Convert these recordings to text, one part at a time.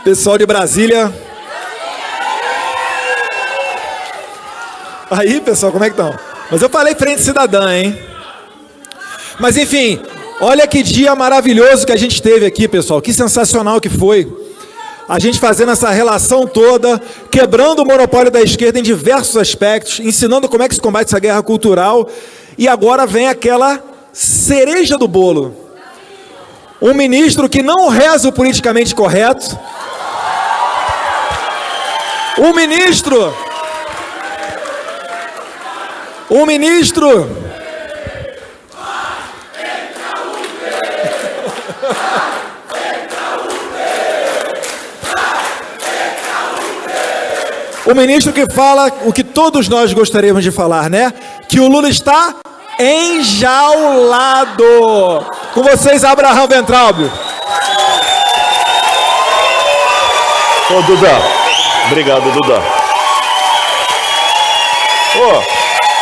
Pessoal de Brasília. Aí, pessoal, como é que estão? Mas eu falei frente cidadã, hein? Mas enfim, olha que dia maravilhoso que a gente teve aqui, pessoal. Que sensacional que foi. A gente fazendo essa relação toda, quebrando o monopólio da esquerda em diversos aspectos, ensinando como é que se combate essa guerra cultural. E agora vem aquela cereja do bolo. Um ministro que não reza o politicamente correto. Um ministro o ministro que fala o que todos nós gostaríamos de falar, né? Que o Lula está enjaulado. Com vocês, Abraham Weintraub. Ô, Duda. Obrigado, Duda. Ô,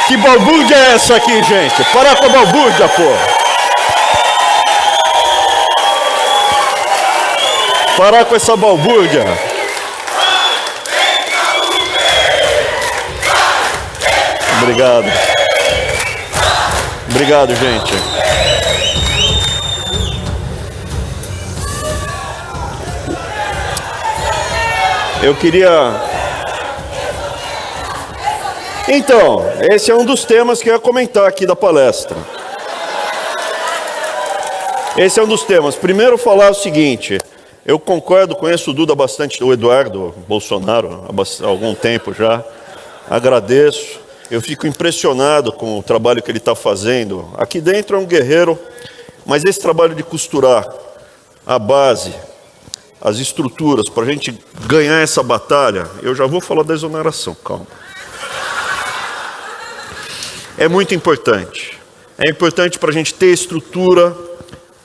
que balbúrdia é essa aqui, gente? Para com a balbúrdia, pô. Parar com essa balbúrdia. Obrigado. Obrigado, gente. Eu queria... Então, esse é um dos temas que eu ia comentar aqui da palestra. Esse é um dos temas. Primeiro, falar o seguinte. Eu concordo, conheço o Duda bastante, o Eduardo Bolsonaro, há algum tempo já. Agradeço. Eu fico impressionado com o trabalho que ele está fazendo. Aqui dentro é um guerreiro, mas esse trabalho de costurar a base, as estruturas, para a gente ganhar essa batalha, eu já vou falar da exoneração, calma. É muito importante. É importante para a gente ter estrutura,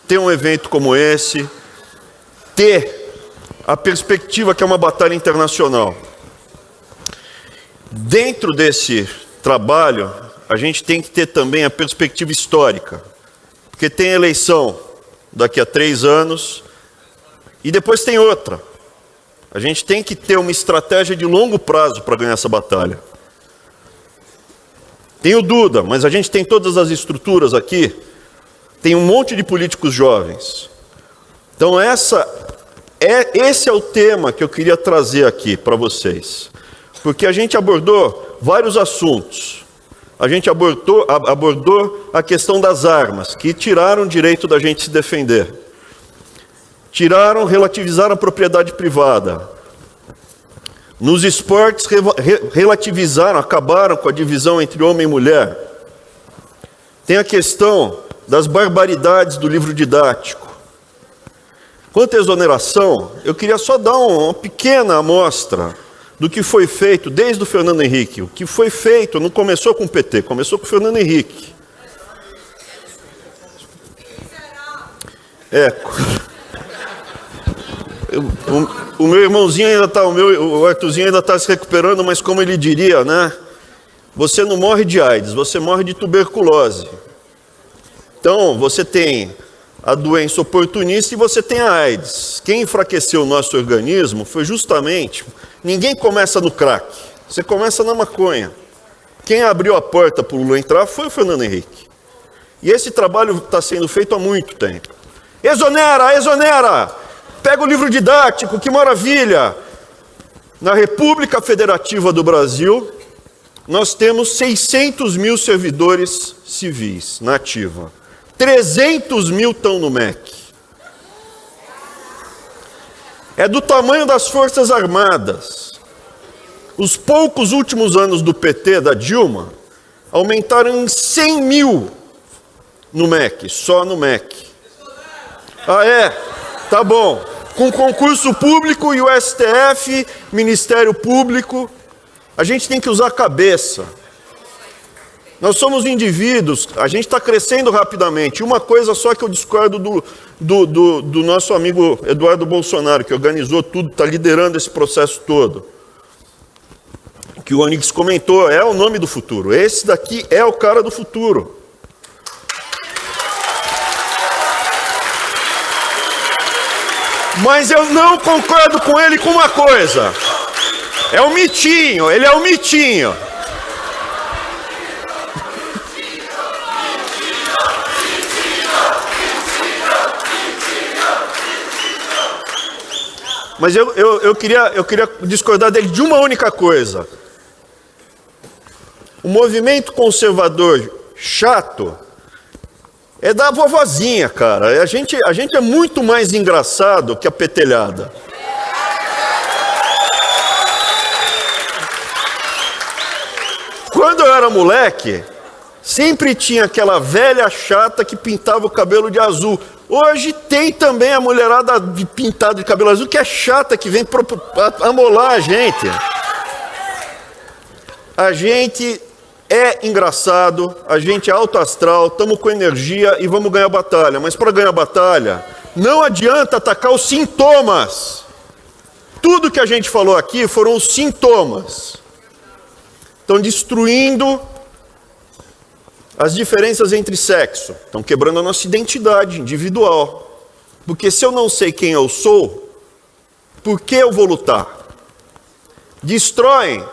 ter um evento como esse, ter a perspectiva que é uma batalha internacional. Dentro desse trabalho, a gente tem que ter também a perspectiva histórica, porque tem eleição daqui a 3 anos e depois tem outra. A gente tem que ter uma estratégia de longo prazo para ganhar essa batalha. Tem o Duda, mas a gente tem todas as estruturas aqui, tem um monte de políticos jovens. Então esse é o tema que eu queria trazer aqui para vocês. Porque a gente abordou vários assuntos. A gente abordou a questão das armas, que tiraram o direito da gente se defender. Relativizaram a propriedade privada. Nos esportes, relativizaram, acabaram com a divisão entre homem e mulher. Tem a questão das barbaridades do livro didático. Quanto à exoneração, eu queria só dar uma pequena amostra do que foi feito desde o Fernando Henrique. O que foi feito não começou com o PT, começou com o Fernando Henrique. O meu irmãozinho ainda está, o Arthurzinho ainda está se recuperando, mas como ele diria, né? Você não morre de AIDS, você morre de tuberculose. Então, você tem a doença oportunista e você tem a AIDS. Quem enfraqueceu o nosso organismo foi justamente... Ninguém começa no crack, você começa na maconha. Quem abriu a porta para o Lula entrar foi o Fernando Henrique. E esse trabalho está sendo feito há muito tempo. Exonera, exonera! Pega o livro didático, que maravilha! Na República Federativa do Brasil, nós temos 600 mil servidores civis na ativa. 300 mil estão no MEC. É do tamanho das Forças Armadas. Os poucos últimos anos do PT, da Dilma, aumentaram em 100 mil no MEC, só no MEC. Ah, é? Tá bom. Com concurso público e o STF, Ministério Público, a gente tem que usar a cabeça. Nós somos indivíduos, a gente está crescendo rapidamente. Uma coisa só que eu discordo do nosso amigo Eduardo Bolsonaro, que organizou tudo, está liderando esse processo todo. Que o Onix comentou, é o nome do futuro. Esse daqui é o cara do futuro. Mas eu não concordo com ele com uma coisa. É um mitinho, ele é um mitinho. Mas eu queria discordar dele de uma única coisa. O movimento conservador chato é da vovozinha, cara. A gente é muito mais engraçado que a petelhada. Quando eu era moleque, sempre tinha aquela velha chata que pintava o cabelo de azul. Hoje tem também a mulherada pintada de cabelo azul, que é chata, que vem amolar a gente. A gente é engraçado, a gente é alto astral, estamos com energia e vamos ganhar a batalha. Mas para ganhar a batalha, não adianta atacar os sintomas. Tudo que a gente falou aqui foram os sintomas. Estão destruindo as diferenças entre sexo, estão quebrando a nossa identidade individual. Porque se eu não sei quem eu sou, por que eu vou lutar? Destroem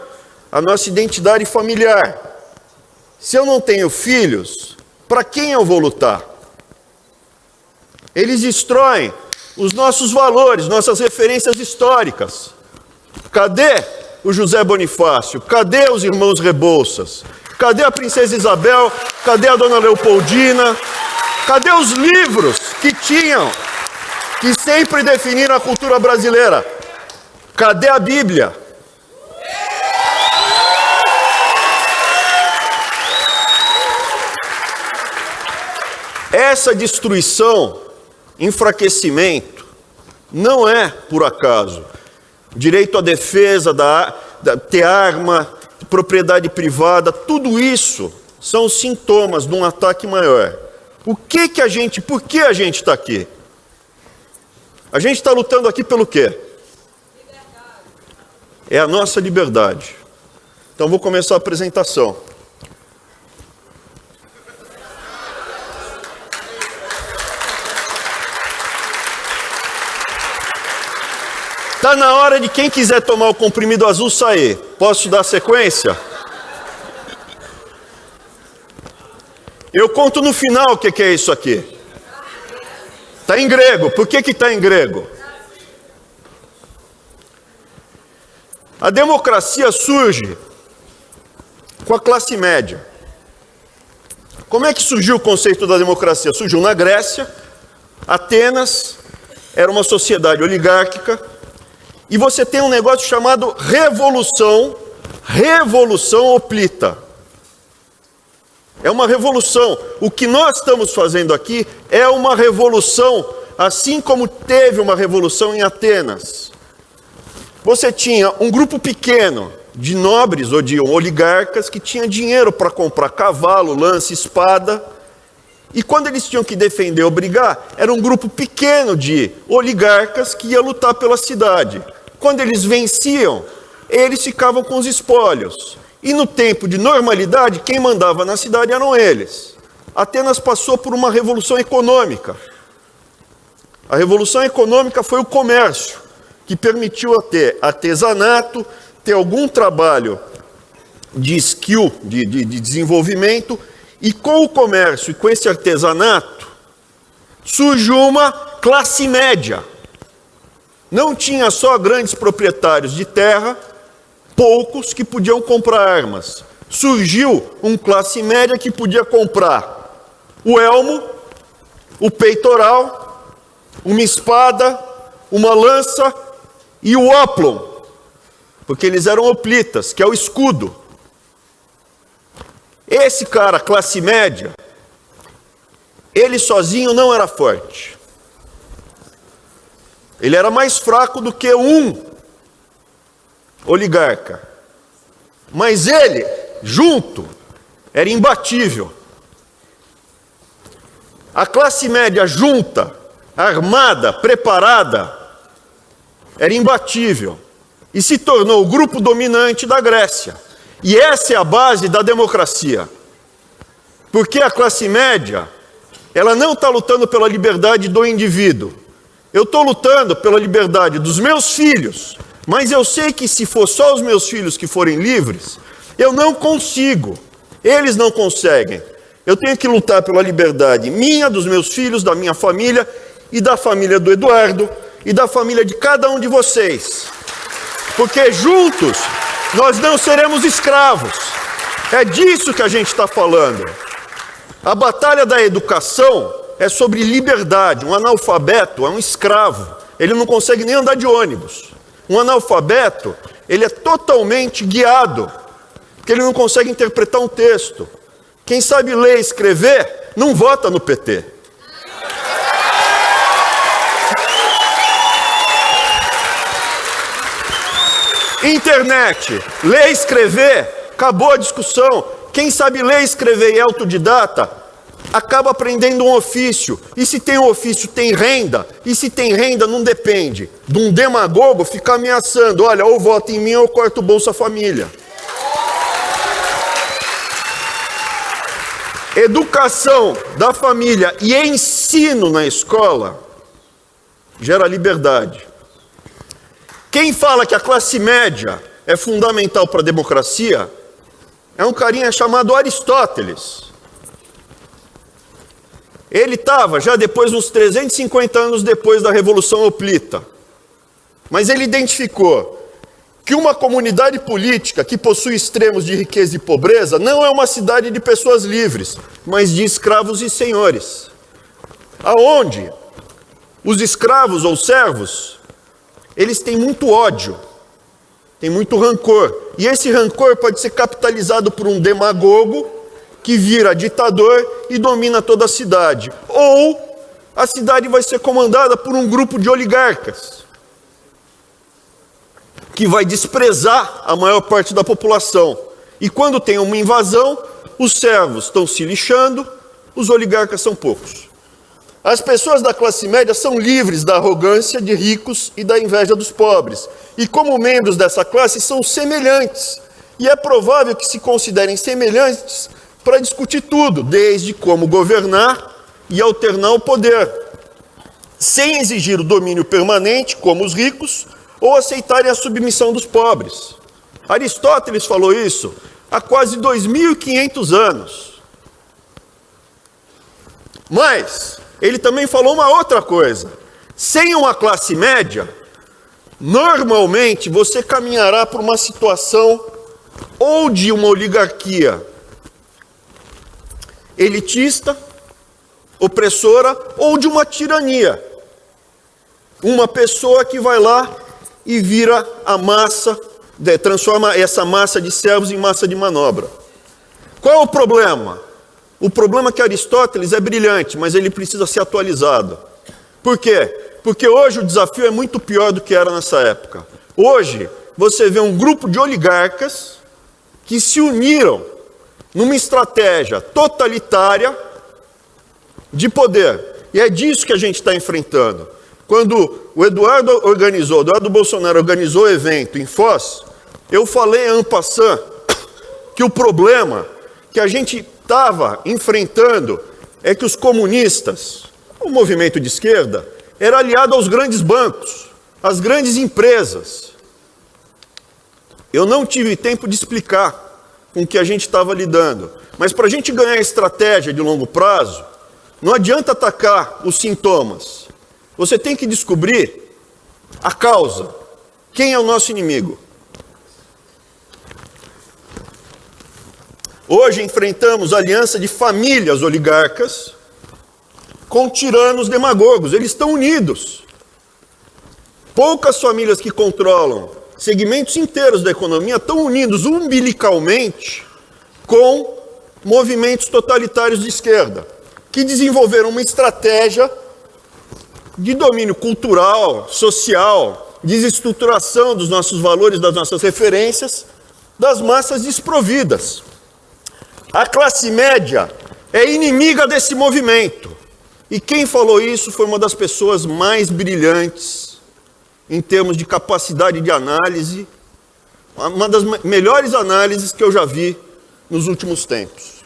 a nossa identidade familiar. Se eu não tenho filhos, para quem eu vou lutar? Eles destroem os nossos valores, nossas referências históricas. Cadê o José Bonifácio? Cadê os irmãos Rebouças? Cadê a princesa Isabel? Cadê a dona Leopoldina? Cadê os livros que sempre definiram a cultura brasileira? Cadê a Bíblia? Essa destruição, enfraquecimento, não é por acaso. Direito à defesa, ter arma, propriedade privada, tudo isso são sintomas de um ataque maior. Por que a gente está aqui? A gente está lutando aqui pelo quê? É a nossa liberdade. Então vou começar a apresentação. Está na hora de quem quiser tomar o comprimido azul sair. Posso dar sequência? Eu conto no final o que é isso aqui. Está em grego. Por que está em grego? A democracia surge com a classe média. Como é que surgiu o conceito da democracia? Surgiu na Grécia. Atenas era uma sociedade oligárquica. E você tem um negócio chamado revolução hoplita. É uma revolução. O que nós estamos fazendo aqui é uma revolução, assim como teve uma revolução em Atenas. Você tinha um grupo pequeno de nobres ou de oligarcas que tinha dinheiro para comprar cavalo, lança, espada. E quando eles tinham que defender ou brigar, era um grupo pequeno de oligarcas que ia lutar pela cidade. Quando eles venciam, eles ficavam com os espólios. E no tempo de normalidade, quem mandava na cidade eram eles. Atenas passou por uma revolução econômica. A revolução econômica foi o comércio, que permitiu ter artesanato, ter algum trabalho de skill, de desenvolvimento, e com o comércio e com esse artesanato, surgiu uma classe média. Não tinha só grandes proprietários de terra, poucos que podiam comprar armas. Surgiu uma classe média que podia comprar o elmo, o peitoral, uma espada, uma lança e o oplon, porque eles eram hoplitas, que é o escudo. Esse cara, classe média, ele sozinho não era forte. Ele era mais fraco do que um oligarca. Mas ele, junto, era imbatível. A classe média junta, armada, preparada, era imbatível. E se tornou o grupo dominante da Grécia. E essa é a base da democracia. Porque a classe média, ela não está lutando pela liberdade do indivíduo. Eu estou lutando pela liberdade dos meus filhos, mas eu sei que se for só os meus filhos que forem livres, eu não consigo. Eles não conseguem. Eu tenho que lutar pela liberdade minha, dos meus filhos, da minha família e da família do Eduardo e da família de cada um de vocês. Porque juntos nós não seremos escravos. É disso que a gente está falando. A batalha da educação é sobre liberdade. Um analfabeto é um escravo. Ele não consegue nem andar de ônibus. Um analfabeto, ele é totalmente guiado, porque ele não consegue interpretar um texto. Quem sabe ler e escrever, não vota no PT. Internet, ler e escrever, acabou a discussão. Quem sabe ler, escrever e é autodidata, acaba aprendendo um ofício. E se tem um ofício, tem renda. E se tem renda, não depende de um demagogo ficar ameaçando. Olha, ou vota em mim ou eu corto o Bolsa Família. Educação da família e ensino na escola gera liberdade. Quem fala que a classe média é fundamental para a democracia é um carinha chamado Aristóteles. Ele estava já depois, uns 350 anos depois da Revolução Hoplita. Mas ele identificou que uma comunidade política que possui extremos de riqueza e pobreza não é uma cidade de pessoas livres, mas de escravos e senhores. Aonde os escravos ou servos, eles têm muito ódio, têm muito rancor. E esse rancor pode ser capitalizado por um demagogo que vira ditador e domina toda a cidade. Ou a cidade vai ser comandada por um grupo de oligarcas, que vai desprezar a maior parte da população. E quando tem uma invasão, os servos estão se lixando, os oligarcas são poucos. As pessoas da classe média são livres da arrogância de ricos e da inveja dos pobres. E como membros dessa classe são semelhantes. E é provável que se considerem semelhantes para discutir tudo, desde como governar e alternar o poder, sem exigir o domínio permanente, como os ricos, ou aceitarem a submissão dos pobres. Aristóteles falou isso há quase 2.500 anos. Mas ele também falou uma outra coisa. Sem uma classe média, normalmente você caminhará para uma situação ou de uma oligarquia elitista, opressora, ou de uma tirania. Uma pessoa que vai lá e vira a massa, transforma essa massa de servos em massa de manobra. Qual é o problema? O problema é que Aristóteles é brilhante, mas ele precisa ser atualizado. Por quê? Porque hoje o desafio é muito pior do que era nessa época. Hoje, você vê um grupo de oligarcas que se uniram numa estratégia totalitária de poder. E é disso que a gente está enfrentando. Quando o Eduardo Bolsonaro organizou o evento em Foz, eu falei en passant que o problema que a gente estava enfrentando é que os comunistas, o movimento de esquerda, era aliado aos grandes bancos, às grandes empresas. Eu não tive tempo de explicar com o que a gente estava lidando, mas para a gente ganhar estratégia de longo prazo, não adianta atacar os sintomas. Você tem que descobrir a causa. Quem é o nosso inimigo? Hoje enfrentamos a aliança de famílias oligarcas com tiranos demagogos. Eles estão unidos. Poucas famílias que controlam segmentos inteiros da economia estão unidos umbilicalmente com movimentos totalitários de esquerda, que desenvolveram uma estratégia de domínio cultural, social, desestruturação dos nossos valores, das nossas referências, das massas desprovidas. A classe média é inimiga desse movimento. E quem falou isso foi uma das pessoas mais brilhantes em termos de capacidade de análise, uma das melhores análises que eu já vi nos últimos tempos.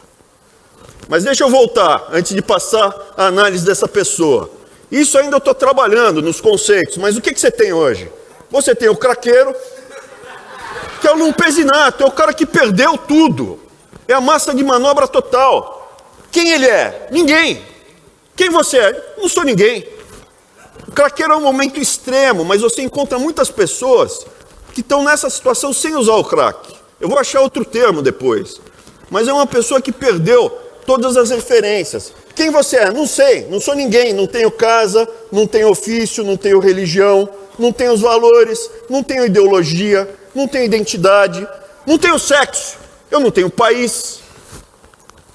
Mas deixa eu voltar, antes de passar a análise dessa pessoa. Isso ainda eu estou trabalhando nos conceitos, mas o que você tem hoje? Você tem o craqueiro, que é o lumpesinato, é o cara que perdeu tudo. É a massa de manobra total. Quem ele é? Ninguém. Quem você é? Não sou ninguém. O craqueiro é um momento extremo, mas você encontra muitas pessoas que estão nessa situação sem usar o crack. Eu vou achar outro termo depois. Mas é uma pessoa que perdeu todas as referências. Quem você é? Não sei, não sou ninguém. Não tenho casa, não tenho ofício, não tenho religião, não tenho os valores, não tenho ideologia, não tenho identidade, não tenho sexo, eu não tenho país,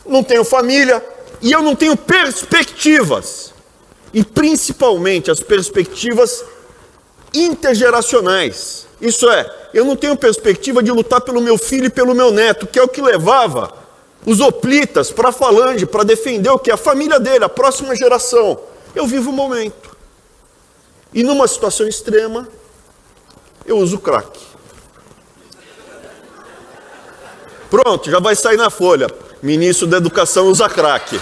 não tenho família e eu não tenho perspectivas. E principalmente as perspectivas intergeracionais. Isso é, eu não tenho perspectiva de lutar pelo meu filho e pelo meu neto, que é o que levava os hoplitas para a falange, para defender o que? A família dele, a próxima geração. Eu vivo o momento. E numa situação extrema, eu uso crack. Pronto, já vai sair na folha. Ministro da Educação usa crack.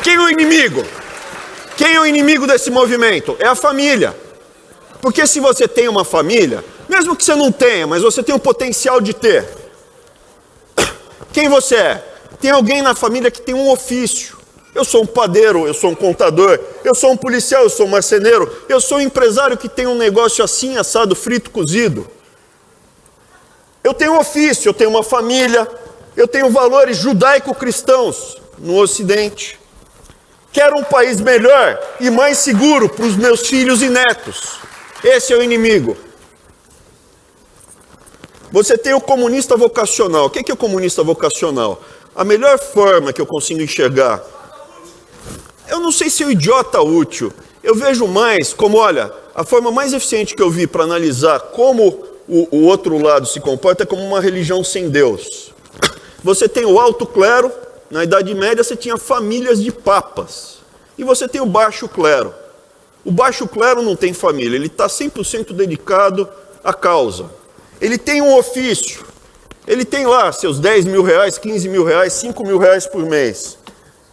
Quem é o inimigo? Quem é o inimigo desse movimento? É a família. Porque se você tem uma família, mesmo que você não tenha, mas você tem o potencial de ter. Quem você é? Tem alguém na família que tem um ofício. Eu sou um padeiro, eu sou um contador, eu sou um policial, eu sou um marceneiro, eu sou um empresário que tem um negócio assim, assado, frito, cozido. Eu tenho um ofício, eu tenho uma família, eu tenho valores judaico-cristãos no Ocidente. Quero um país melhor e mais seguro para os meus filhos e netos. Esse é o inimigo. Você tem o comunista vocacional. O que é o comunista vocacional? A melhor forma que eu consigo enxergar, eu não sei se é o idiota útil, eu vejo mais como, olha, a forma mais eficiente que eu vi para analisar como o outro lado se comporta é como uma religião sem Deus. Você tem o alto clero, na Idade Média você tinha famílias de papas, e você tem o baixo clero. O baixo clero não tem família, ele está 100% dedicado à causa. Ele tem um ofício, ele tem lá seus 10 mil reais, 15 mil reais, 5 mil reais por mês.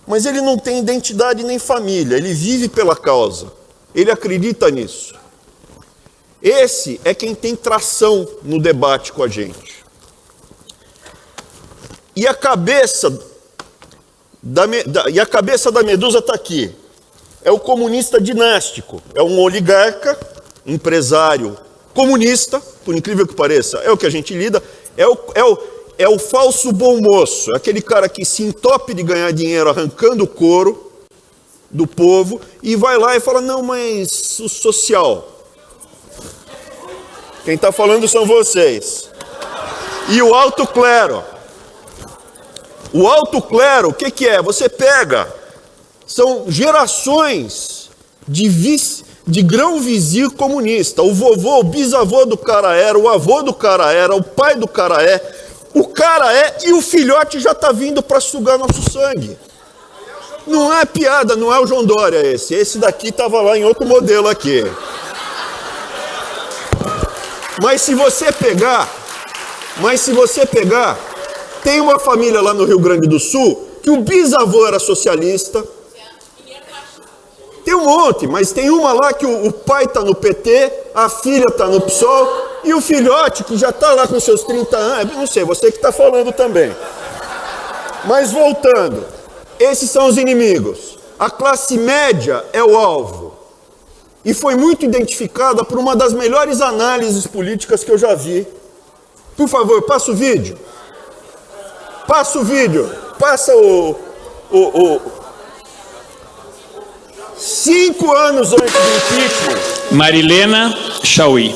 Mas ele não tem identidade nem família, ele vive pela causa, ele acredita nisso. Esse é quem tem tração no debate com a gente. E a cabeça da medusa está aqui. É o comunista dinástico, é um oligarca, empresário comunista, por incrível que pareça, é o que a gente lida, é o falso bom moço, aquele cara que se entope de ganhar dinheiro arrancando o couro do povo e vai lá e fala, não, mas o social. Quem está falando são vocês. E o alto clero. O alto clero, o que é? Você pega... São gerações de grão-vizir comunista. O vovô, o bisavô do cara era, o avô do cara era, o pai do cara é, o cara é e o filhote já está vindo para sugar nosso sangue. Não é piada, não é o João Dória esse. Esse daqui estava lá em outro modelo aqui. Mas se você pegar, tem uma família lá no Rio Grande do Sul que o bisavô era socialista. Tem um monte, mas tem uma lá que o pai está no PT, a filha está no PSOL, e o filhote que já está lá com seus 30 anos, não sei, você que está falando também. Mas voltando, esses são os inimigos. A classe média é o alvo. E foi muito identificada por uma das melhores análises políticas que eu já vi. Por favor, passa o vídeo. Passa o vídeo. Passa o 5 anos antes do impeachment. Marilena Chauí.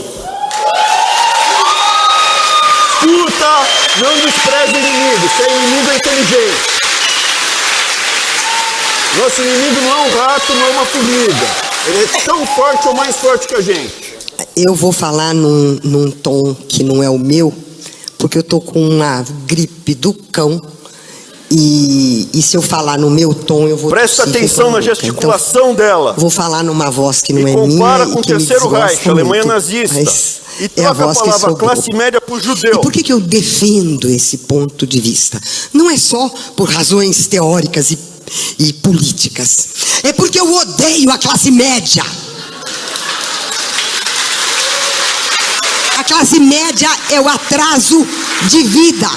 Escuta, não despreze o inimigo. Seu inimigo é inteligente. Nosso inimigo não é um rato, não é uma formiga. Ele é tão forte ou mais forte que a gente. Eu vou falar num tom que não é o meu, porque eu tô com uma gripe do cão. E se eu falar no meu tom, eu vou... Presta atenção na gesticulação dela. Vou falar numa voz que não é minha. Compara com o Terceiro Reich, a Alemanha nazista. E é a troca voz que palavra sobrou. classe média por judeu. E por que eu defendo esse ponto de vista? Não é só por razões teóricas e políticas. É porque eu odeio a classe média. A classe média é o atraso de vida.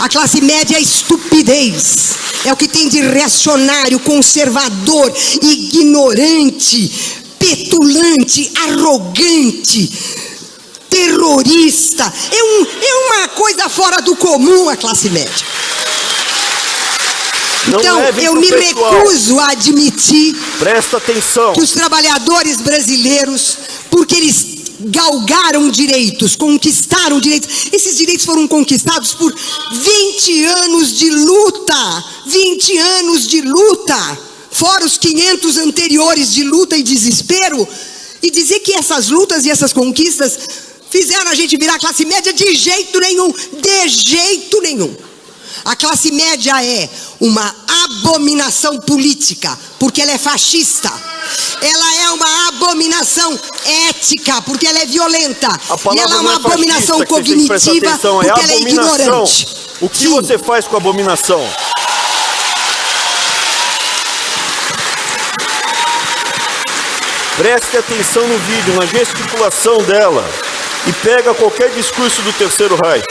A classe média é a estupidez. É o que tem de reacionário, conservador, ignorante, petulante, arrogante, terrorista. É uma coisa fora do comum a classe média. Então, eu me recuso a admitir Presta atenção. que os trabalhadores brasileiros, porque eles galgaram direitos, conquistaram direitos, esses direitos foram conquistados por 20 anos de luta, 20 anos de luta, fora os 500 anteriores de luta e desespero, e dizer que essas lutas e essas conquistas fizeram a gente virar classe média de jeito nenhum, de jeito nenhum. A classe média é uma abominação política, porque ela é fascista. Ela é uma abominação ética, porque ela é violenta. E ela é uma abominação cognitiva, porque ela é ignorante. O que você faz com a abominação? Preste atenção no vídeo, na gesticulação dela. E pega qualquer discurso do Terceiro Reich.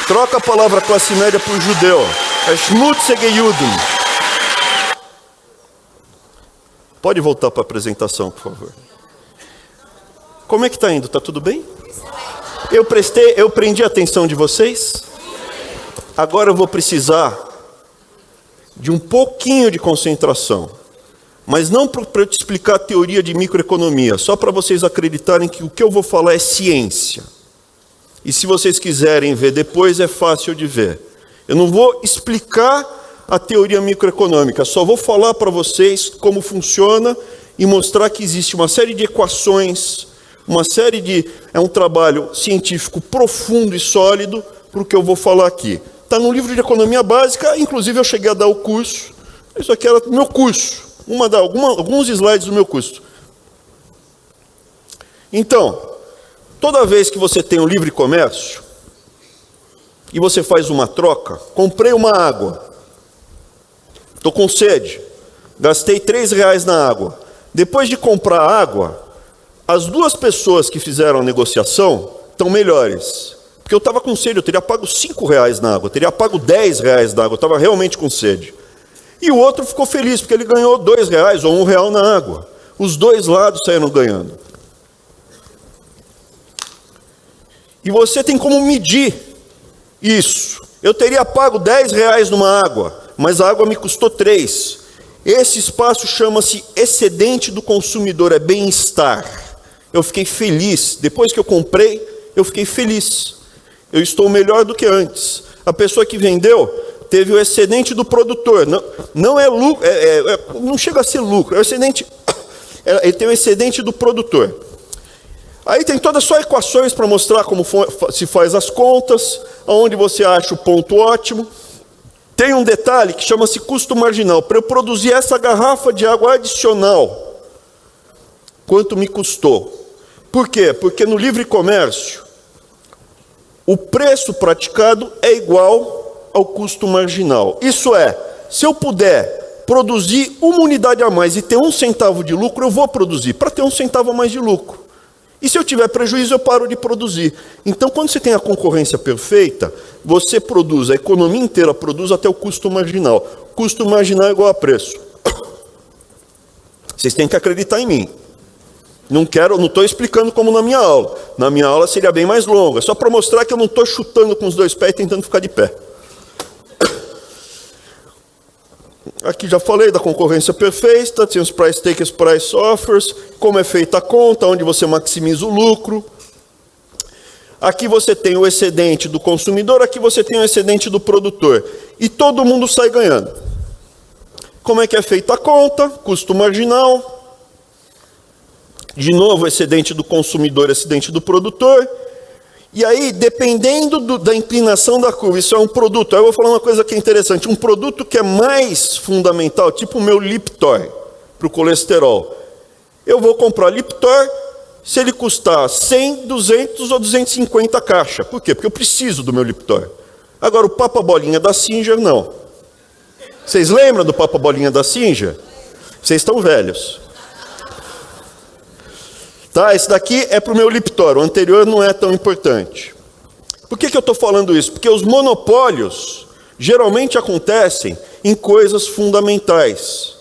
Troca a palavra classe média por judeu. É Schmutzige Juden. Pode voltar para a apresentação, por favor. Como é que está indo? Está tudo bem? Eu prendi a atenção de vocês? Agora eu vou precisar de um pouquinho de concentração. Mas não para eu te explicar a teoria de microeconomia, só para vocês acreditarem que o que eu vou falar é ciência. E se vocês quiserem ver depois, é fácil de ver. Eu não vou explicar a teoria microeconômica, só vou falar para vocês como funciona e mostrar que existe uma série de equações, é um trabalho científico profundo e sólido para o que eu vou falar aqui. Está no livro de economia básica, inclusive eu cheguei a dar o curso. Isso aqui era o meu curso, alguns slides do meu curso. Então, toda vez que você tem um livre comércio e você faz uma troca, comprei uma água, estou com sede, gastei R$3 na água. Depois de comprar a água, as duas pessoas que fizeram a negociação estão melhores. Porque eu estava com sede, eu teria pago R$5 na água, eu teria pago R$10 na água, eu estava realmente com sede. E o outro ficou feliz, porque ele ganhou R$2 ou R$1 na água. Os dois lados saíram ganhando. E você tem como medir isso. Eu teria pago R$10 numa água, mas a água me custou 3. Esse espaço chama-se excedente do consumidor, é bem-estar. Eu fiquei feliz. Depois que eu comprei, eu fiquei feliz. Eu estou melhor do que antes. A pessoa que vendeu teve o excedente do produtor. Não é lucro, não chega a ser lucro, é o excedente. Ele tem o excedente do produtor. Aí tem todas só equações para mostrar como se faz as contas, aonde você acha o ponto ótimo. Tem um detalhe que chama-se custo marginal. Para eu produzir essa garrafa de água adicional, quanto me custou? Por quê? Porque no livre comércio, o preço praticado é igual ao custo marginal. Isso é, se eu puder produzir uma unidade a mais e ter 1 centavo de lucro, eu vou produzir para ter 1 centavo a mais de lucro. E se eu tiver prejuízo, eu paro de produzir. Então, quando você tem a concorrência perfeita, você produz, a economia inteira produz até o custo marginal. Custo marginal é igual a preço. Vocês têm que acreditar em mim. Não estou explicando como na minha aula. Na minha aula seria bem mais longa. Só para mostrar que eu não estou chutando com os 2 pés e tentando ficar de pé. Aqui já falei da concorrência perfeita, tem os price takers, price offers, como é feita a conta, onde você maximiza o lucro. Aqui você tem o excedente do consumidor, aqui você tem o excedente do produtor. E todo mundo sai ganhando. Como é que é feita a conta? Custo marginal. De novo, excedente do consumidor, excedente do produtor. E aí, dependendo da inclinação da curva, isso é um produto. Aí eu vou falar uma coisa que é interessante. Um produto que é mais fundamental, tipo o meu Liptor, para o colesterol. Eu vou comprar Liptor, se ele custar 100, 200 ou 250 caixa. Por quê? Porque eu preciso do meu Liptor. Agora, o Papa Bolinha da Singer, não. Vocês lembram do Papa Bolinha da Singer? Vocês estão velhos. Tá, esse daqui é para o meu Liptor, o anterior não é tão importante. Por que eu estou falando isso? Porque os monopólios geralmente acontecem em coisas fundamentais.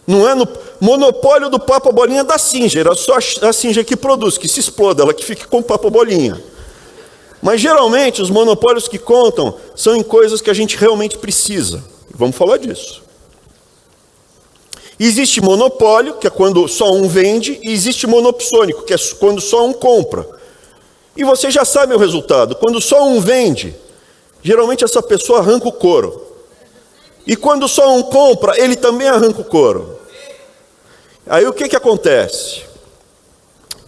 Não é no monopólio do Papa Bolinha da Singer, é só a Singer que produz, que se exploda, ela que fique com o Papa Bolinha. Mas geralmente os monopólios que contam são em coisas que a gente realmente precisa. Vamos falar disso. Existe monopólio, que é quando só um vende, e existe monopsônico, que é quando só um compra. E você já sabe o resultado. Quando só um vende, geralmente essa pessoa arranca o couro. E quando só um compra, ele também arranca o couro. Aí o que acontece?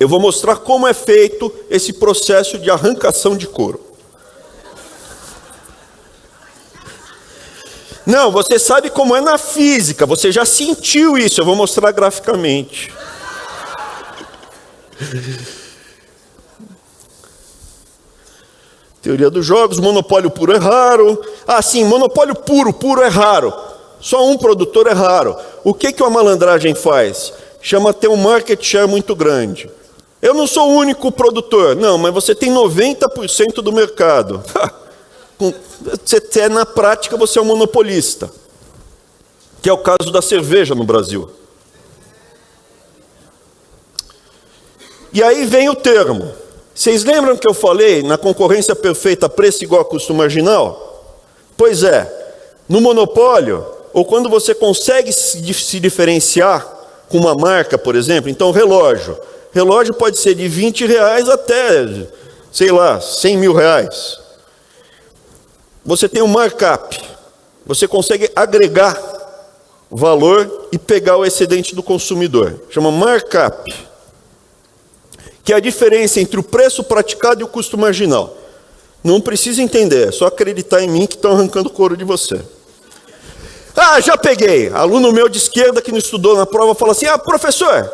Eu vou mostrar como é feito esse processo de arrancação de couro. Não, você sabe como é na física, você já sentiu isso, eu vou mostrar graficamente. Teoria dos jogos, monopólio puro é raro. Ah, sim, monopólio puro é raro. Só um produtor é raro. O que uma malandragem faz? Chama ter um market share muito grande. Eu não sou o único produtor. Não, mas você tem 90% do mercado. Na prática, você é um monopolista. Que é o caso da cerveja no Brasil. E aí vem o termo. Vocês lembram que eu falei na concorrência perfeita, preço igual a custo marginal? Pois é, no monopólio, ou quando você consegue se diferenciar com uma marca, por exemplo, então relógio. Relógio pode ser de R$20 até, sei lá, R$100.000. Você tem um markup. Você consegue agregar valor e pegar o excedente do consumidor. Chama markup. Que é a diferença entre o preço praticado e o custo marginal. Não precisa entender, é só acreditar em mim que estão arrancando couro de você. Ah, já peguei. Aluno meu de esquerda que não estudou na prova fala assim: ah, professor,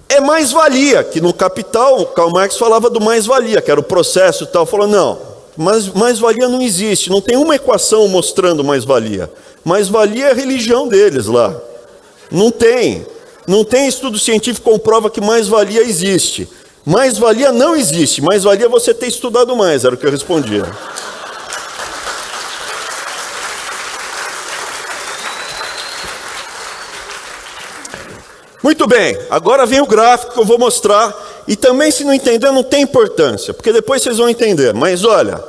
é mais-valia. Que no Capital, Karl Marx falava do mais-valia, que era o processo e tal. Falou, não, mas mais-valia não existe. Não tem uma equação mostrando mais-valia. Mais-valia é a religião deles lá. Não tem. Não tem estudo científico que comprova que mais-valia existe. Mais-valia não existe. Mais-valia é você ter estudado mais, era o que eu respondia. Muito bem, agora vem o gráfico que eu vou mostrar. E também, se não entender, não tem importância, porque depois vocês vão entender. Mas olha,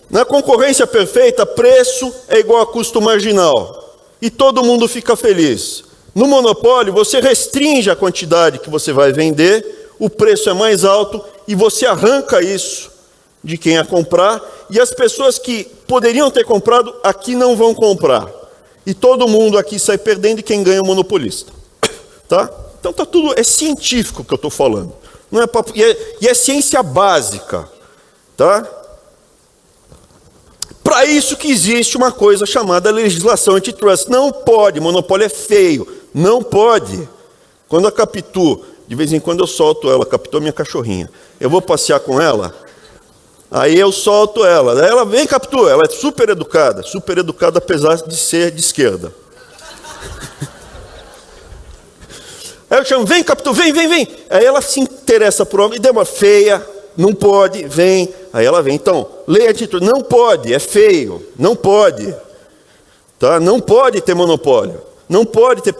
na concorrência perfeita, preço é igual a custo marginal. E todo mundo fica feliz. No monopólio, você restringe a quantidade que você vai vender, o preço é mais alto e você arranca isso de quem ia comprar, e as pessoas que poderiam ter comprado aqui não vão comprar. E todo mundo aqui sai perdendo e quem ganha é o monopolista. Tá? Então tá tudo, é científico que eu estou falando. Não é papo, e é ciência básica. Tá? Para isso que existe uma coisa chamada legislação antitrust. Não pode, monopólio é feio. Não pode. Quando a Capitu, de vez em quando eu solto ela, a Capitu é minha cachorrinha. Eu vou passear com ela, aí eu solto ela. Daí ela vem, Capitu, ela é super educada apesar de ser de esquerda. Aí eu chamo, vem Capitu, vem. Aí ela se interessa por homem, e deu uma feia, não pode, vem. Aí ela vem, então, leia a título, não pode, é feio, não pode. Tá? Não pode ter monopólio. Não pode ter...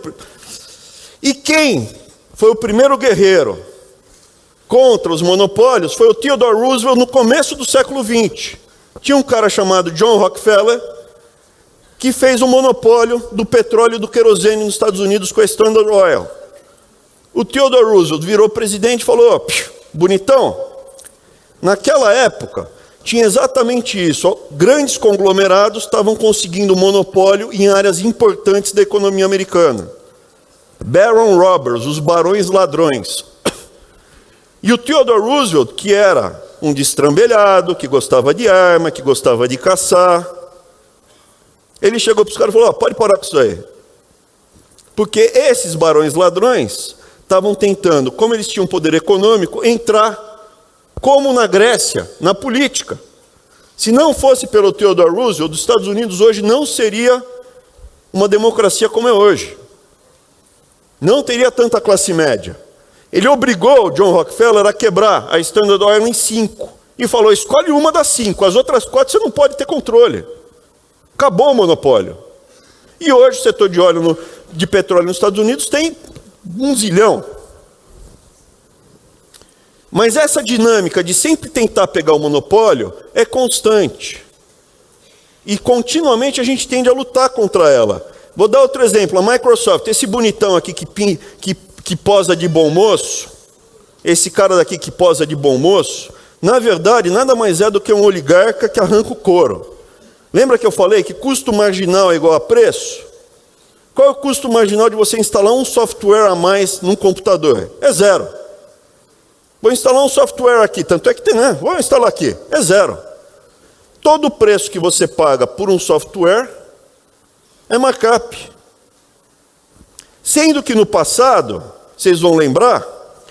E quem foi o primeiro guerreiro contra os monopólios foi o Theodore Roosevelt no começo do século XX. Tinha um cara chamado John Rockefeller que fez um monopólio do petróleo e do querosene nos Estados Unidos com a Standard Oil. O Theodore Roosevelt virou presidente e falou, bonitão, naquela época tinha exatamente isso. Grandes conglomerados estavam conseguindo monopólio em áreas importantes da economia americana. Baron Robbers, os barões ladrões. E o Theodore Roosevelt, que era um destrambelhado, que gostava de arma, que gostava de caçar, ele chegou para os caras e falou, pode parar com isso aí. Porque esses barões ladrões estavam tentando, como eles tinham poder econômico, entrar, como na Grécia, na política. Se não fosse pelo Theodore Roosevelt, os Estados Unidos hoje não seria uma democracia como é hoje. Não teria tanta classe média. Ele obrigou o John Rockefeller a quebrar a Standard Oil em 5. E falou, escolhe uma das 5, as outras 4 você não pode ter controle. Acabou o monopólio. E hoje o setor de óleo de petróleo nos Estados Unidos tem 1 zilhão. Mas essa dinâmica de sempre tentar pegar o monopólio é constante. E continuamente a gente tende a lutar contra ela. Vou dar outro exemplo, a Microsoft, esse bonitão aqui que posa de bom moço, esse cara daqui que posa de bom moço, na verdade nada mais é do que um oligarca que arranca o couro. Lembra que eu falei que custo marginal é igual a preço? Qual é o custo marginal de você instalar um software a mais num computador? É 0. Vou instalar um software aqui, tanto é que tem, né? Vou instalar aqui, é 0. Todo o preço que você paga por um software é markup. Sendo que no passado, vocês vão lembrar,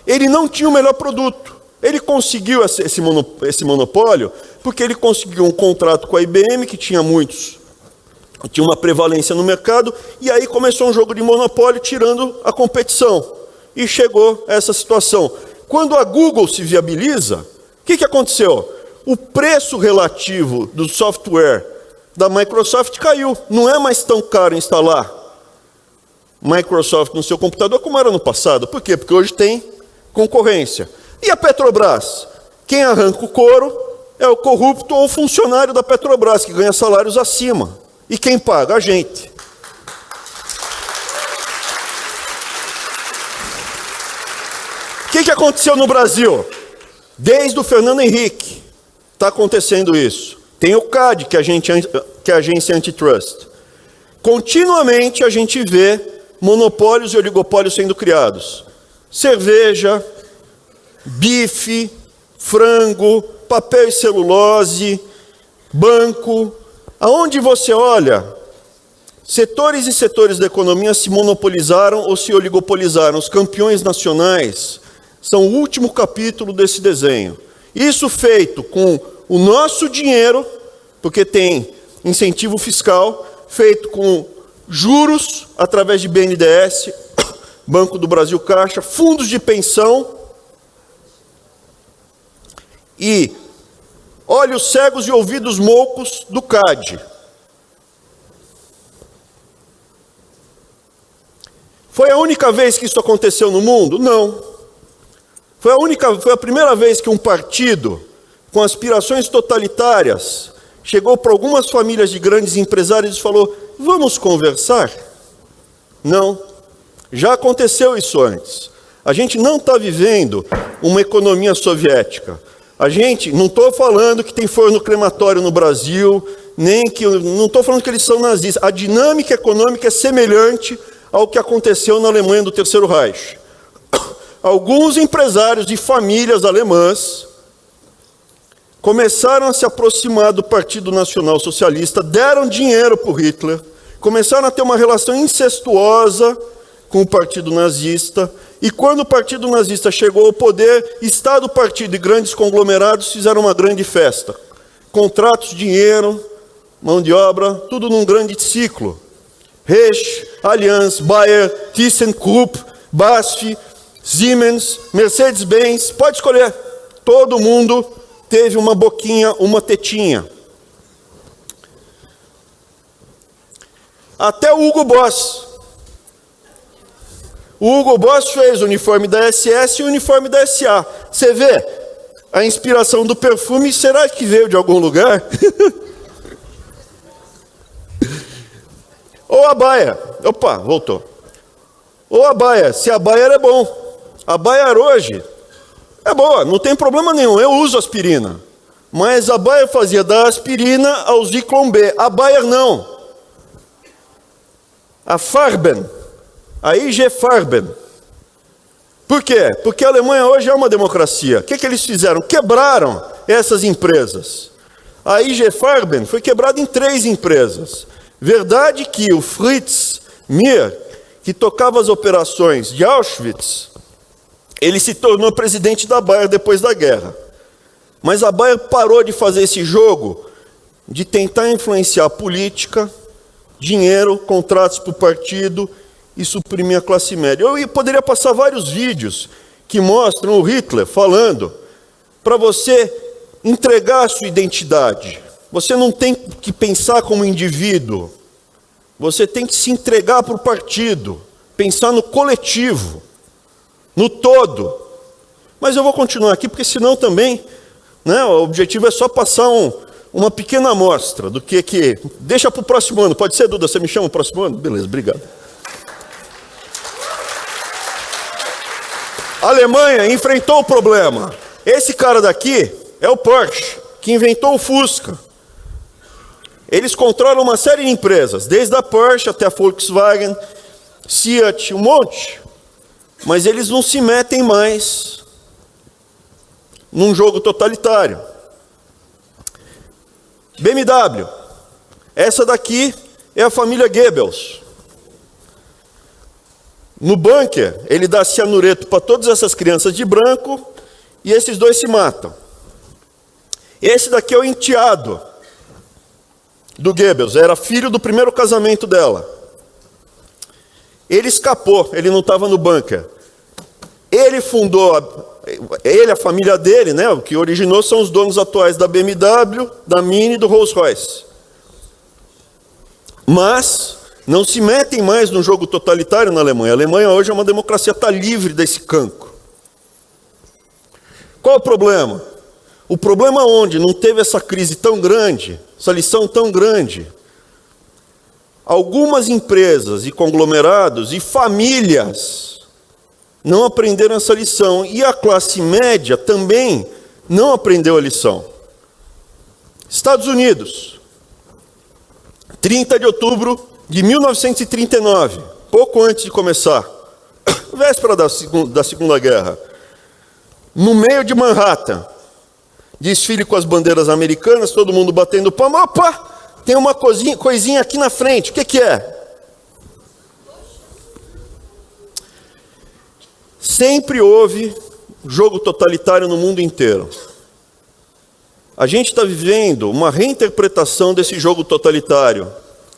ele não tinha o melhor produto. Ele conseguiu esse monopólio porque ele conseguiu um contrato com a IBM, que tinha uma prevalência no mercado, e aí começou um jogo de monopólio tirando a competição. E chegou a essa situação. Quando a Google se viabiliza, o que aconteceu? O preço relativo do software da Microsoft caiu. Não é mais tão caro instalar Microsoft no seu computador como era no passado. Por quê? Porque hoje tem concorrência. E a Petrobras? Quem arranca o couro é o corrupto ou o funcionário da Petrobras, que ganha salários acima. E quem paga? A gente. O que aconteceu no Brasil? Desde o Fernando Henrique está acontecendo isso. Tem o CAD, que é a agência antitrust. Continuamente a gente vê monopólios e oligopólios sendo criados. Cerveja, bife, frango, papel e celulose, banco. Aonde você olha, setores e setores da economia se monopolizaram ou se oligopolizaram. Os campeões nacionais são o último capítulo desse desenho. Isso feito com o nosso dinheiro, porque tem incentivo fiscal, feito com juros através de BNDES, Banco do Brasil Caixa, fundos de pensão e olhos cegos e ouvidos moucos do CAD. Foi a única vez que isso aconteceu no mundo? Não. Foi a primeira vez que um partido com aspirações totalitárias chegou para algumas famílias de grandes empresários e falou, vamos conversar? Não. Já aconteceu isso antes. A gente não está vivendo uma economia soviética. A gente, não estou falando que tem forno crematório no Brasil, não estou falando que eles são nazistas. A dinâmica econômica é semelhante ao que aconteceu na Alemanha do Terceiro Reich. Alguns empresários de famílias alemãs começaram a se aproximar do Partido Nacional Socialista, deram dinheiro para o Hitler, começaram a ter uma relação incestuosa com o Partido Nazista, e quando o Partido Nazista chegou ao poder, Estado, partido e grandes conglomerados fizeram uma grande festa. Contratos, dinheiro, mão de obra, tudo num grande ciclo. Reich, Allianz, Bayer, ThyssenKrupp, BASF, Siemens, Mercedes-Benz, pode escolher. Todo mundo teve uma boquinha, uma tetinha. Até o Hugo Boss. O Hugo Boss fez o uniforme da SS e o uniforme da SA. Você vê a inspiração do perfume, será que veio de algum lugar? Ou a Bayer. Opa, voltou. Ou a Bayer, se a Bayer é bom. A Bayer hoje é boa, não tem problema nenhum, eu uso aspirina. Mas a Bayer fazia da aspirina ao Zyklon B. A Bayer não. A Farben, a IG Farben. Por quê? Porque a Alemanha hoje é uma democracia. O que eles fizeram? Quebraram essas empresas. A IG Farben foi quebrada em 3 empresas. Verdade que o Fritz Mir, que tocava as operações de Auschwitz, ele se tornou presidente da Bayer depois da guerra. Mas a Bayer parou de fazer esse jogo de tentar influenciar a política, dinheiro, contratos para o partido e suprimir a classe média. Eu poderia passar vários vídeos que mostram o Hitler falando para você entregar a sua identidade. Você não tem que pensar como indivíduo. Você tem que se entregar para o partido, pensar no coletivo, no todo. Mas eu vou continuar aqui, porque senão também, né, o objetivo é só passar uma pequena amostra do que... Deixa para o próximo ano. Pode ser, Duda? Você me chama no próximo ano? Beleza, obrigado. A Alemanha enfrentou o problema. Esse cara daqui é o Porsche, que inventou o Fusca. Eles controlam uma série de empresas, desde a Porsche até a Volkswagen, Fiat, um monte. Mas eles não se metem mais num jogo totalitário. BMW. Essa daqui é a família Goebbels. No bunker, ele dá cianureto para todas essas crianças de branco e esses dois se matam. Esse daqui é o enteado do Goebbels, era filho do primeiro casamento dela. Ele escapou, ele não estava no bunker. Ele fundou, a família dele, né, o que originou são os donos atuais da BMW, da Mini e do Rolls-Royce. Mas não se metem mais no jogo totalitário na Alemanha. A Alemanha hoje é uma democracia, está livre desse cancro. Qual o problema? O problema onde não teve essa crise tão grande, essa lição tão grande, algumas empresas e conglomerados e famílias não aprenderam essa lição. E a classe média também não aprendeu a lição. Estados Unidos, 30 de outubro de 1939, pouco antes de começar, véspera da Segunda Guerra, no meio de Manhattan, desfile com as bandeiras americanas, todo mundo batendo palma. Opa, tem uma coisinha aqui na frente, o que é? Sempre houve jogo totalitário no mundo inteiro. A gente está vivendo uma reinterpretação desse jogo totalitário,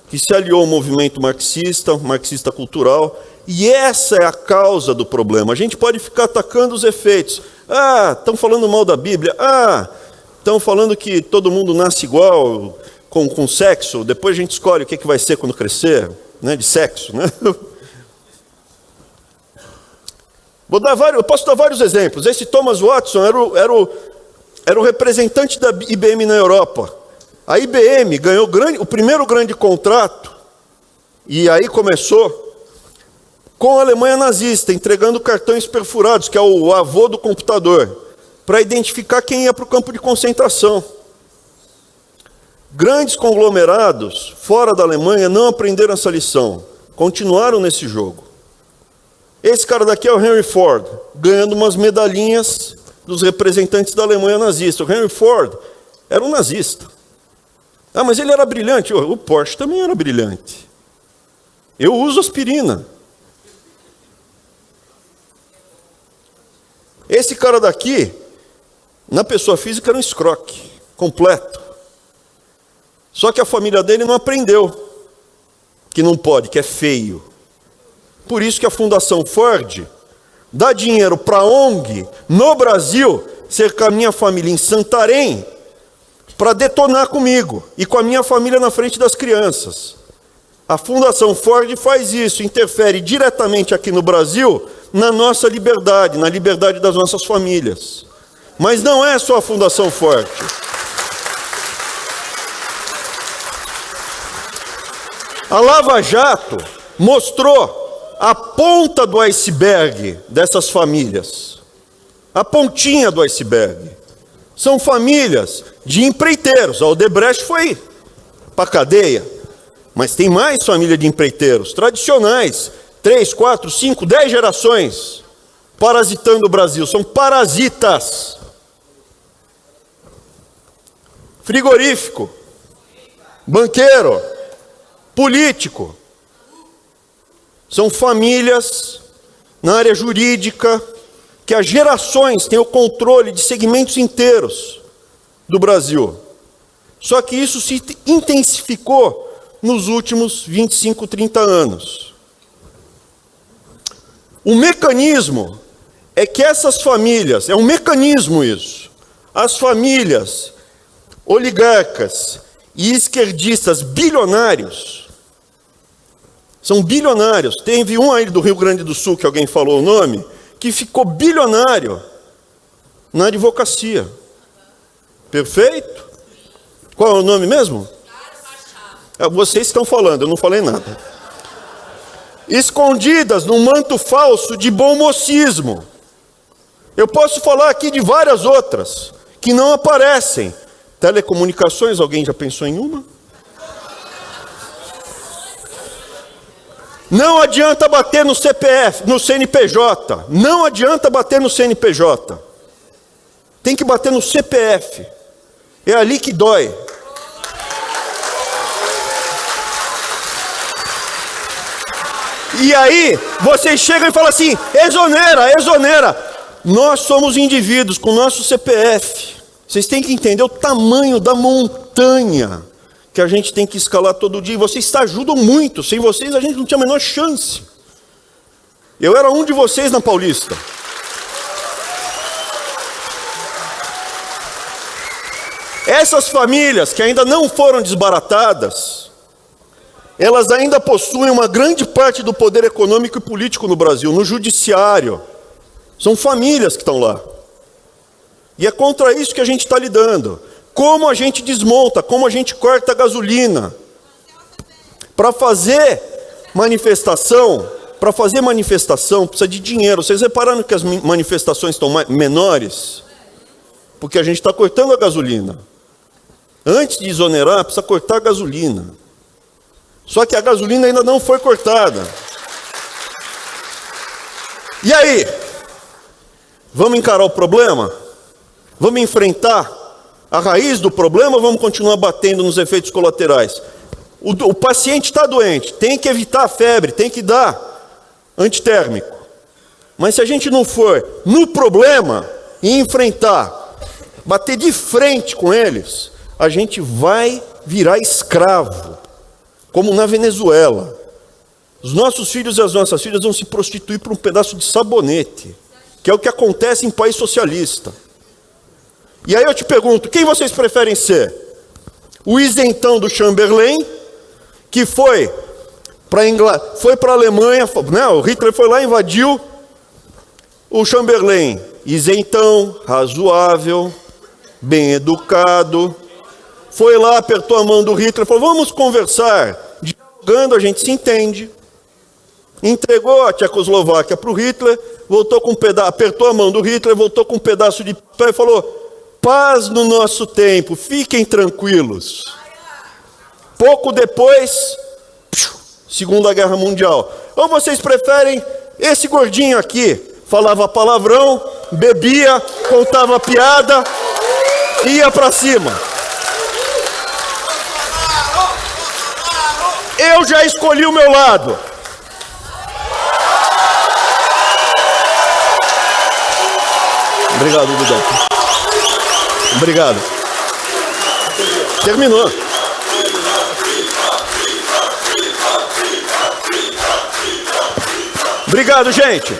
que se aliou ao movimento marxista cultural, e essa é a causa do problema. A gente pode ficar atacando os efeitos. Estão falando mal da Bíblia. Estão falando que todo mundo nasce igual, com sexo. Depois a gente escolhe o que vai ser quando crescer, né, de sexo. Né? Eu posso dar vários exemplos. Esse Thomas Watson era o representante da IBM na Europa. A IBM ganhou o primeiro grande contrato, e aí começou, com a Alemanha nazista, entregando cartões perfurados, que é o avô do computador, para identificar quem ia para o campo de concentração. Grandes conglomerados, fora da Alemanha, não aprenderam essa lição, continuaram nesse jogo. Esse cara daqui é o Henry Ford, ganhando umas medalhinhas dos representantes da Alemanha nazista. O Henry Ford era um nazista. Mas ele era brilhante. O Porsche também era brilhante. Eu uso aspirina. Esse cara daqui, na pessoa física, era um escroque completo. Só que a família dele não aprendeu que não pode, que é feio. Por isso que a Fundação Ford dá dinheiro para a ONG no Brasil, cercar a minha família em Santarém, para detonar comigo e com a minha família na frente das crianças. A Fundação Ford faz isso, interfere diretamente aqui no Brasil na nossa liberdade, na liberdade das nossas famílias. Mas não é só a Fundação Ford. A Lava Jato mostrou a ponta do iceberg dessas famílias. A pontinha do iceberg. São famílias de empreiteiros. A Odebrecht foi para a cadeia. Mas tem mais família de empreiteiros tradicionais. 3, 4, 5, 10 gerações parasitando o Brasil. São parasitas. Frigorífico. Banqueiro. Político. São famílias na área jurídica que há gerações têm o controle de segmentos inteiros do Brasil. Só que isso se intensificou nos últimos 25, 30 anos. O mecanismo é que essas famílias, é um mecanismo isso, as famílias oligarcas e esquerdistas bilionários, são bilionários. Teve um aí do Rio Grande do Sul, que alguém falou o nome, que ficou bilionário na advocacia. Perfeito? Qual é o nome mesmo? Vocês estão falando, eu não falei nada. Escondidas num manto falso de bom mocismo. Eu posso falar aqui de várias outras que não aparecem. Telecomunicações, alguém já pensou em uma? Não adianta bater no CPF, no CNPJ. Não adianta bater no CNPJ. Tem que bater no CPF. É ali que dói. E aí, vocês chegam e falam assim, exonera, exonera. Nós somos indivíduos com nosso CPF. Vocês têm que entender o tamanho da montanha que a gente tem que escalar todo dia. E vocês ajudam muito. Sem vocês, a gente não tinha a menor chance. Eu era um de vocês na Paulista. Essas famílias que ainda não foram desbaratadas, elas ainda possuem uma grande parte do poder econômico e político no Brasil, no judiciário. São famílias que estão lá. E é contra isso que a gente está lidando. Como a gente desmonta, como a gente corta a gasolina. Para fazer manifestação precisa de dinheiro. Vocês repararam que as manifestações estão menores? Porque a gente está cortando a gasolina. Antes de exonerar, precisa cortar a gasolina. Só que a gasolina ainda não foi cortada. E aí? Vamos encarar o problema? Vamos enfrentar a raiz do problema ou vamos continuar batendo nos efeitos colaterais? O paciente está doente, tem que evitar a febre, tem que dar antitérmico. Mas se a gente não for no problema e enfrentar, bater de frente com eles, a gente vai virar escravo, como na Venezuela. Os nossos filhos e as nossas filhas vão se prostituir por um pedaço de sabonete, que é o que acontece em país socialista. E aí eu te pergunto, quem vocês preferem ser? O isentão do Chamberlain, que foi para a Alemanha, né? O Hitler foi lá e invadiu. O Chamberlain, isentão, razoável, bem educado, foi lá, apertou a mão do Hitler, falou, vamos conversar. Dialogando, a gente se entende. Entregou a Tchecoslováquia para o Hitler, voltou com apertou a mão do Hitler, voltou com um pedaço de pé e falou, paz no nosso tempo, fiquem tranquilos. Pouco depois, Segunda Guerra Mundial. Ou vocês preferem esse gordinho aqui, falava palavrão, bebia, contava piada, ia para cima. Eu já escolhi o meu lado. Obrigado, Dudão. Obrigado. Terminou. Obrigado, gente.